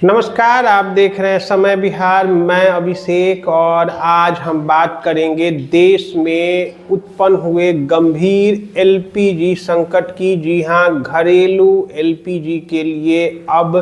नमस्कार, आप देख रहे हैं समय बिहार। मैं अभिषेक और आज हम बात करेंगे देश में उत्पन्न हुए गंभीर एलपीजी संकट की। जी हां, घरेलू एलपीजी के लिए अब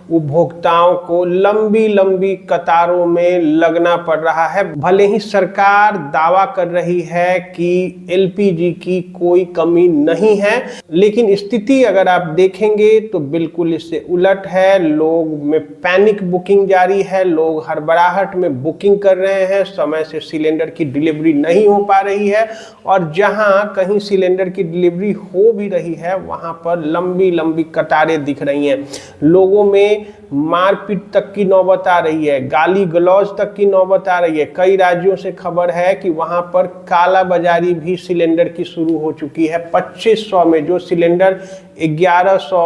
उपभोक्ताओं को लंबी लंबी कतारों में लगना पड़ रहा है। भले ही सरकार दावा कर रही है कि एलपीजी की कोई कमी नहीं है, लेकिन स्थिति अगर आप देखेंगे तो बिल्कुल इससे उलट है। लोग में पैनिक बुकिंग जारी है, लोग हड़बड़ाहट में बुकिंग कर रहे हैं, समय से सिलेंडर की डिलीवरी नहीं हो पा रही है और जहां कहीं सिलेंडर की डिलीवरी हो भी रही है वहां पर लंबी लंबी कतारें दिख रही हैं। लोगों में मारपीट तक की नौबत आ रही है, गाली गलौज तक की नौबत आ रही है। कई राज्यों से खबर है कि वहां पर काला बाजारी भी सिलेंडर की शुरू हो चुकी है। 2500 में जो सिलेंडर 1100,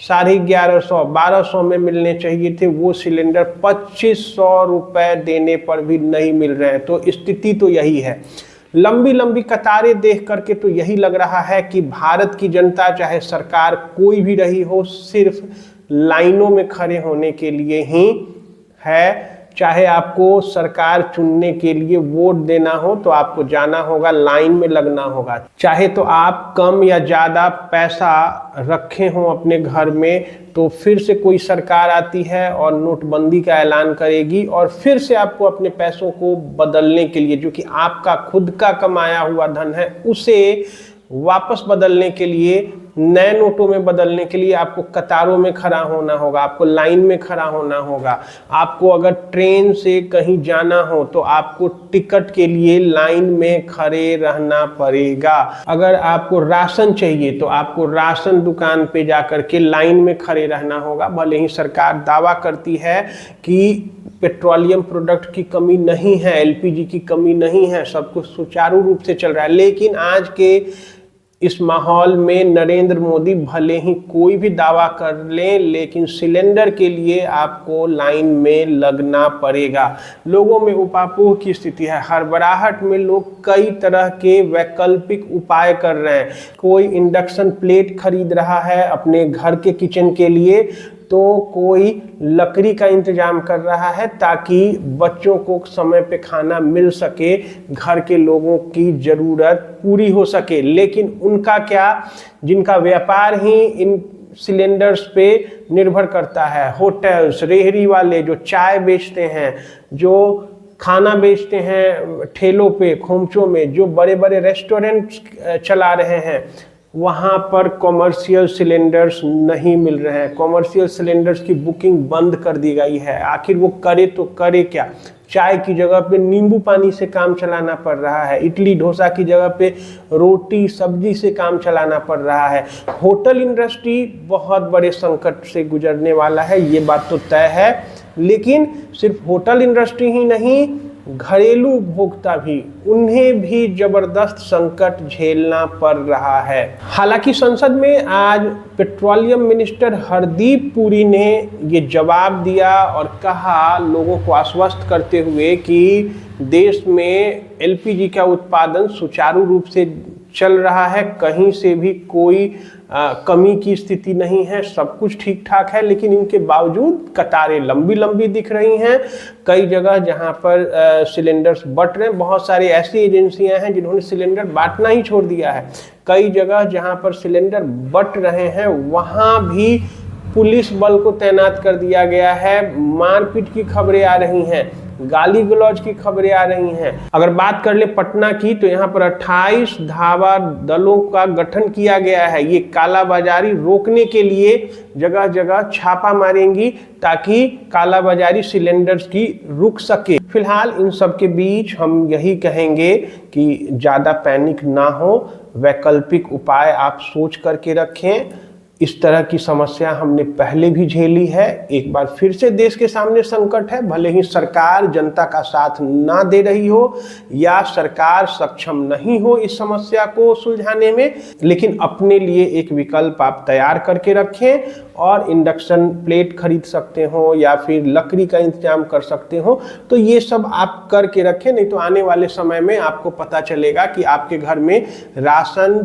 1150, 1200 में मिलने चाहिए थे, वो सिलेंडर 2500 रुपए देने पर भी नहीं मिल रहे हैं। तो स्थिति तो यही है। लंबी लंबी कतारें देख करके तो यही लग रहा है कि भारत की जनता, चाहे सरकार कोई भी रही हो, सिर्फ लाइनों में खड़े होने के लिए ही है। चाहे आपको सरकार चुनने के लिए वोट देना हो तो आपको जाना होगा, लाइन में लगना होगा। चाहे तो आप कम या ज़्यादा पैसा रखे हों अपने घर में, तो फिर से कोई सरकार आती है और नोटबंदी का ऐलान करेगी और फिर से आपको अपने पैसों को बदलने के लिए, जो कि आपका खुद का कमाया हुआ धन है, उसे वापस बदलने के लिए, नए नोटों में बदलने के लिए आपको कतारों में खड़ा होना होगा, आपको लाइन में खड़ा होना होगा। आपको अगर ट्रेन से कहीं जाना हो तो आपको टिकट के लिए लाइन में खड़े रहना पड़ेगा। अगर आपको राशन चाहिए तो आपको राशन दुकान पे जाकर के लाइन में खड़े रहना होगा। भले ही सरकार दावा करती है कि पेट्रोलियम प्रोडक्ट की कमी नहीं है, एलपीजी की कमी नहीं है, सब कुछ सुचारू रूप से चल रहा है, लेकिन आज के इस माहौल में नरेंद्र मोदी भले ही कोई भी दावा कर लें, लेकिन सिलेंडर के लिए आपको लाइन में लगना पड़ेगा। लोगों में उपापोह की स्थिति है। हड़बड़ाहट में लोग कई तरह के वैकल्पिक उपाय कर रहे हैं। कोई इंडक्शन प्लेट खरीद रहा है अपने घर के किचन के लिए, तो कोई लकड़ी का इंतजाम कर रहा है ताकि बच्चों को समय पे खाना मिल सके, घर के लोगों की ज़रूरत पूरी हो सके। लेकिन उनका क्या, जिनका व्यापार ही इन सिलेंडर्स पे निर्भर करता है, होटल्स, रेहड़ी वाले जो चाय बेचते हैं, जो खाना बेचते हैं ठेलों पे, खोमचों में, जो बड़े बड़े रेस्टोरेंट चला रहे हैं, वहाँ पर कॉमर्शियल सिलेंडर्स नहीं मिल रहे हैं। कॉमर्शियल सिलेंडर्स की बुकिंग बंद कर दी गई है। आखिर वो करे तो करे क्या? चाय की जगह पे नींबू पानी से काम चलाना पड़ रहा है, इडली डोसा की जगह पे रोटी सब्जी से काम चलाना पड़ रहा है। होटल इंडस्ट्री बहुत बड़े संकट से गुजरने वाला है, ये बात तो तय है। लेकिन सिर्फ होटल इंडस्ट्री ही नहीं, घरेलू उपभोक्ता भी, उन्हें भी जबरदस्त संकट झेलना पड़ रहा है। हालांकि संसद में आज पेट्रोलियम मिनिस्टर हरदीप पुरी ने ये जवाब दिया और कहा, लोगों को आश्वस्त करते हुए कि देश में एलपीजी का उत्पादन सुचारू रूप से चल रहा है, कहीं से भी कोई कमी की स्थिति नहीं है, सब कुछ ठीक ठाक है। लेकिन इनके बावजूद कतारें लंबी लंबी दिख रही हैं। कई जगह जहां पर सिलेंडर्स बंट रहे हैं, बहुत सारी ऐसी एजेंसियां हैं जिन्होंने सिलेंडर बांटना ही छोड़ दिया है। कई जगह जहां पर सिलेंडर बंट रहे हैं वहां भी पुलिस बल को तैनात कर दिया गया है। मारपीट की खबरें आ रही हैं, गाली गलौज की खबरें आ रही हैं। अगर बात कर ले पटना की, तो यहाँ पर 28 धावा दलों का गठन किया गया है। ये कालाबाजारी रोकने के लिए जगह जगह छापा मारेंगी ताकि कालाबाजारी सिलेंडर्स की रुक सके। फिलहाल इन सब के बीच हम यही कहेंगे कि ज़्यादा पैनिक ना हो, वैकल्पिक उपाय आप सोच करके रखें। इस तरह की समस्या हमने पहले भी झेली है, एक बार फिर से देश के सामने संकट है। भले ही सरकार जनता का साथ ना दे रही हो या सरकार सक्षम नहीं हो इस समस्या को सुलझाने में, लेकिन अपने लिए एक विकल्प आप तैयार करके रखें और इंडक्शन प्लेट खरीद सकते हो या फिर लकड़ी का इंतजाम कर सकते हो, तो ये सब आप करके रखें। नहीं तो आने वाले समय में आपको पता चलेगा कि आपके घर में राशन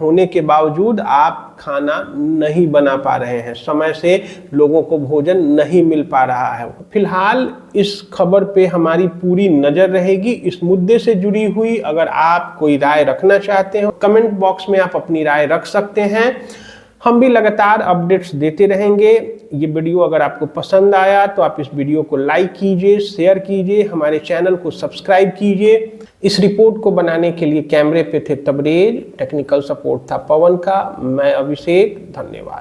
होने के बावजूद आप खाना नहीं बना पा रहे हैं, समय से लोगों को भोजन नहीं मिल पा रहा है। फिलहाल इस खबर पे हमारी पूरी नज़र रहेगी। इस मुद्दे से जुड़ी हुई अगर आप कोई राय रखना चाहते हो, कमेंट बॉक्स में आप अपनी राय रख सकते हैं। हम भी लगातार अपडेट्स देते रहेंगे। ये वीडियो अगर आपको पसंद आया तो आप इस वीडियो को लाइक कीजिए, शेयर कीजिए, हमारे चैनल को सब्सक्राइब कीजिए। इस रिपोर्ट को बनाने के लिए कैमरे पे थे तबरेज, टेक्निकल सपोर्ट था पवन का, मैं अभिषेक। धन्यवाद।